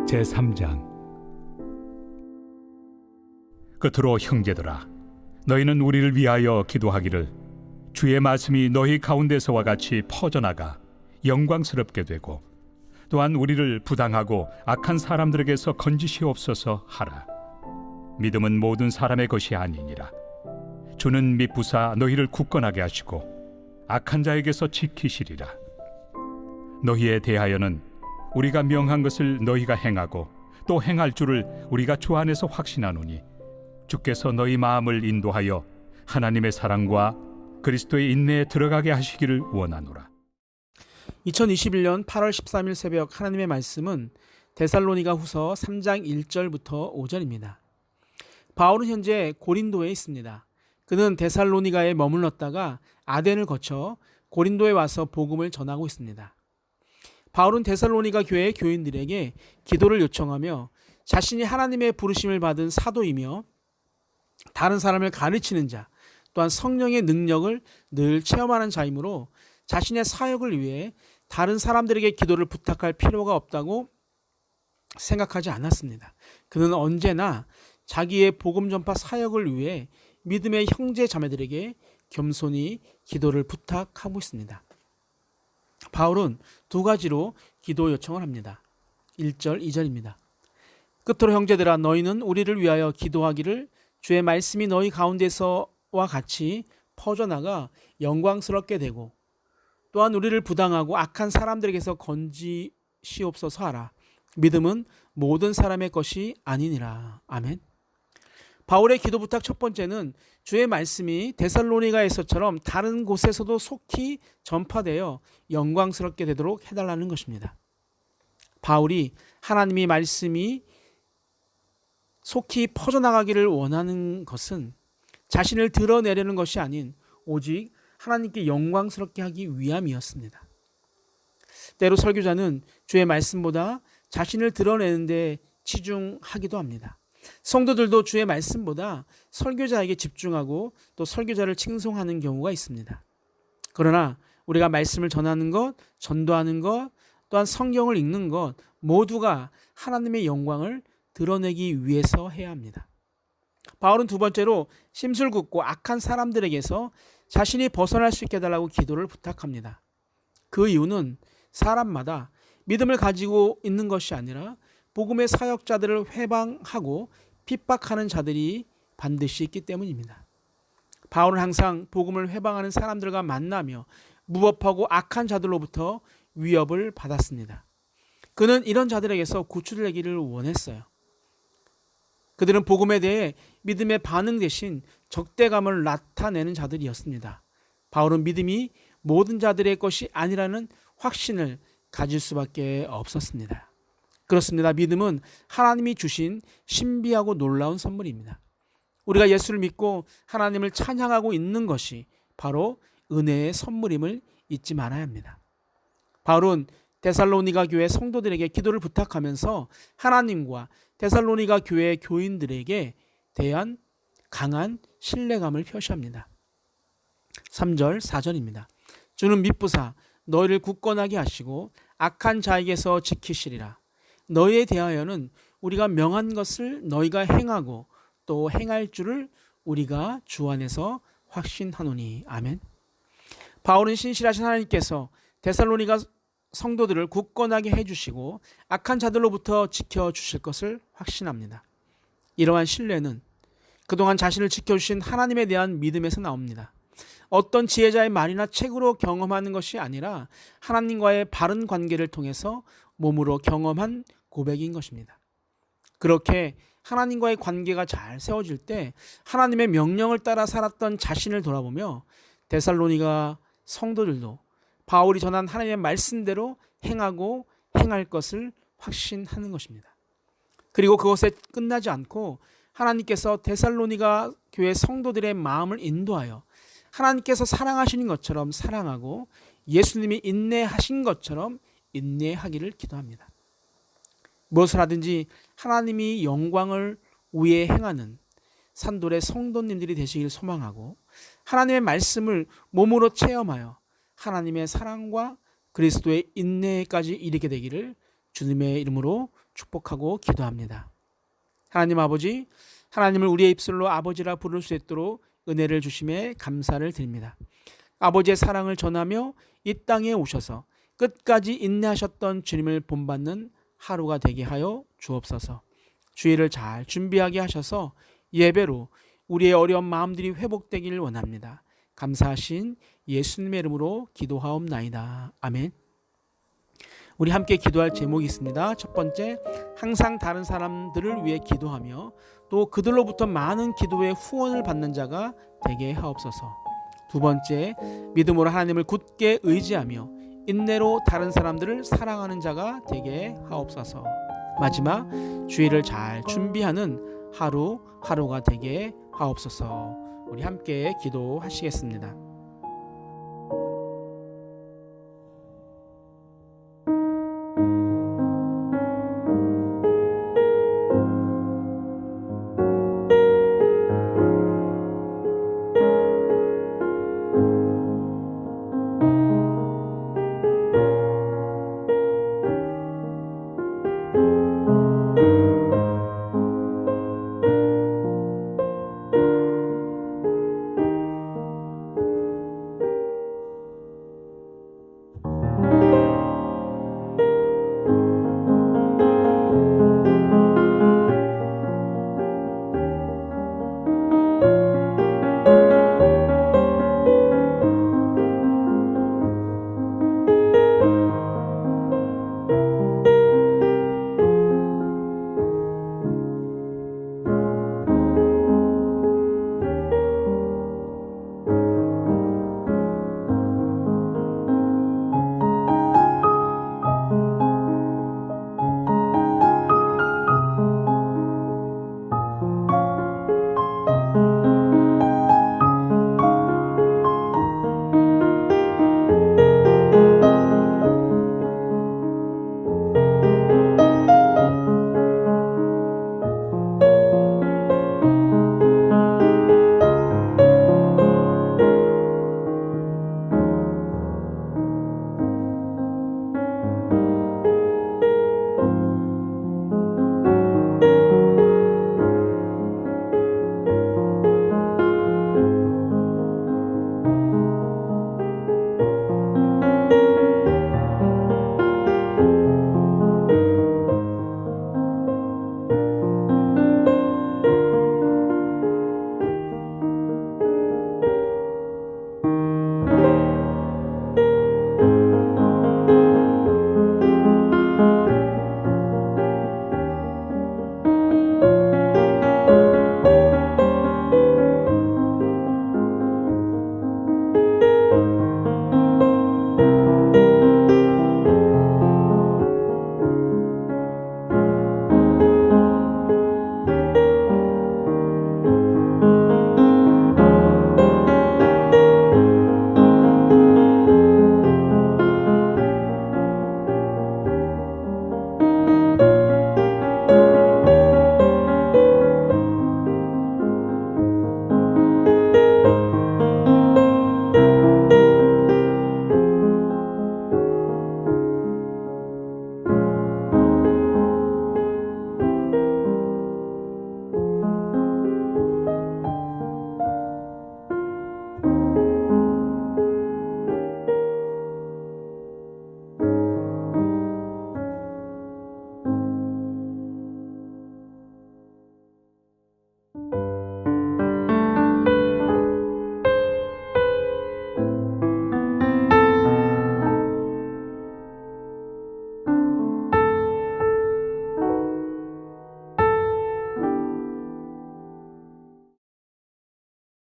제3장. 끝으로 형제들아, 너희는 우리를 위하여 기도하기를 주의 말씀이 너희 가운데서와 같이 퍼져나가 영광스럽게 되고 또한 우리를 부당하고 악한 사람들에게서 건지시옵소서 하라. 믿음은 모든 사람의 것이 아니니라. 주는 미쁘사 너희를 굳건하게 하시고 악한 자에게서 지키시리라. 너희에 대하여는 우리가 명한 것을 너희가 행하고 또 행할 줄을 우리가 주 안에서 확신하노니 주께서 너희 마음을 인도하여 하나님의 사랑과 그리스도의 인내에 들어가게 하시기를 원하노라. 2021년 8월 13일 새벽 하나님의 말씀은 데살로니가 후서 3장 1절부터 5절입니다. 바울은 현재 고린도에 있습니다. 그는 데살로니가에 머물렀다가 아덴을 거쳐 고린도에 와서 복음을 전하고 있습니다. 바울은 데살로니가 교회 교인들에게 기도를 요청하며 자신이 하나님의 부르심을 받은 사도이며 다른 사람을 가르치는 자, 또한 성령의 능력을 늘 체험하는 자이므로 자신의 사역을 위해 다른 사람들에게 기도를 부탁할 필요가 없다고 생각하지 않았습니다. 그는 언제나 자기의 복음 전파 사역을 위해 믿음의 형제 자매들에게 겸손히 기도를 부탁하고 있습니다. 바울은 두 가지로 기도 요청을 합니다. 1절, 2절입니다. 끝으로 형제들아, 너희는 우리를 위하여 기도하기를 주의 말씀이 너희 가운데서와 같이 퍼져나가 영광스럽게 되고 또한 우리를 부당하고 악한 사람들에게서 건지시옵소서 하라. 믿음은 모든 사람의 것이 아니니라. 아멘. 바울의 기도 부탁 첫 번째는 주의 말씀이 데살로니가에서처럼 다른 곳에서도 속히 전파되어 영광스럽게 되도록 해달라는 것입니다. 바울이 하나님의 말씀이 속히 퍼져나가기를 원하는 것은 자신을 드러내려는 것이 아닌 오직 하나님께 영광스럽게 하기 위함이었습니다. 때로 설교자는 주의 말씀보다 자신을 드러내는 데 치중하기도 합니다. 성도들도 주의 말씀보다 설교자에게 집중하고 또 설교자를 칭송하는 경우가 있습니다. 그러나 우리가 말씀을 전하는 것, 전도하는 것, 또한 성경을 읽는 것 모두가 하나님의 영광을 드러내기 위해서 해야 합니다. 바울은 두 번째로 심술궂고 악한 사람들에게서 자신이 벗어날 수 있게 해달라고 기도를 부탁합니다. 그 이유는 사람마다 믿음을 가지고 있는 것이 아니라 복음의 사역자들을 회방하고 핍박하는 자들이 반드시 있기 때문입니다. 바울은 항상 복음을 회방하는 사람들과 만나며 무법하고 악한 자들로부터 위협을 받았습니다. 그는 이런 자들에게서 구출되기를 원했어요. 그들은 복음에 대해 믿음의 반응 대신 적대감을 나타내는 자들이었습니다. 바울은 믿음이 모든 자들의 것이 아니라는 확신을 가질 수밖에 없었습니다. 그렇습니다. 믿음은 하나님이 주신 신비하고 놀라운 선물입니다. 우리가 예수를 믿고 하나님을 찬양하고 있는 것이 바로 은혜의 선물임을 잊지 말아야 합니다. 바울은 데살로니가 교회 성도들에게 기도를 부탁하면서 하나님과 데살로니가 교회 교인들에게 대한 강한 신뢰감을 표시합니다. 3절, 4절입니다. 주는 미쁘사 너희를 굳건하게 하시고 악한 자에게서 지키시리라. 너희에 대하여는 우리가 명한 것을 너희가 행하고 또 행할 줄을 우리가 주 안에서 확신하노니. 아멘. 바울은 신실하신 하나님께서 데살로니가 성도들을 굳건하게 해주시고 악한 자들로부터 지켜주실 것을 확신합니다. 이러한 신뢰는 그동안 자신을 지켜주신 하나님에 대한 믿음에서 나옵니다. 어떤 지혜자의 말이나 책으로 경험하는 것이 아니라 하나님과의 바른 관계를 통해서 몸으로 경험한 고백인 것입니다. 그렇게 하나님과의 관계가 잘 세워질 때 하나님의 명령을 따라 살았던 자신을 돌아보며 데살로니가 성도들도 바울이 전한 하나님의 말씀대로 행하고 행할 것을 확신하는 것입니다. 그리고 그것에 끝나지 않고 하나님께서 데살로니가 교회 성도들의 마음을 인도하여 하나님께서 사랑하시는 것처럼 사랑하고 예수님이 인내하신 것처럼 인내하기를 기도합니다. 무엇을 하든지 하나님이 영광을 위해 행하는 산돌의 성도님들이 되시길 소망하고, 하나님의 말씀을 몸으로 체험하여 하나님의 사랑과 그리스도의 인내까지 이르게 되기를 주님의 이름으로 축복하고 기도합니다. 하나님 아버지, 하나님을 우리의 입술로 아버지라 부를 수 있도록 은혜를 주심에 감사를 드립니다. 아버지의 사랑을 전하며 이 땅에 오셔서 끝까지 인내하셨던 주님을 본받는 하루가 되게 하여 주옵소서. 주일을 잘 준비하게 하셔서 예배로 우리의 어려운 마음들이 회복되기를 원합니다. 감사하신 예수님의 이름으로 기도하옵나이다. 아멘. 우리 함께 기도할 제목이 있습니다. 첫 번째, 항상 다른 사람들을 위해 기도하며 또 그들로부터 많은 기도의 후원을 받는 자가 되게 하옵소서. 두 번째, 믿음으로 하나님을 굳게 의지하며 인내로 다른 사람들을 사랑하는 자가 되게 하옵소서. 마지막, 주일을 잘 준비하는 하루하루가 되게 하옵소서. 우리 함께 기도하시겠습니다.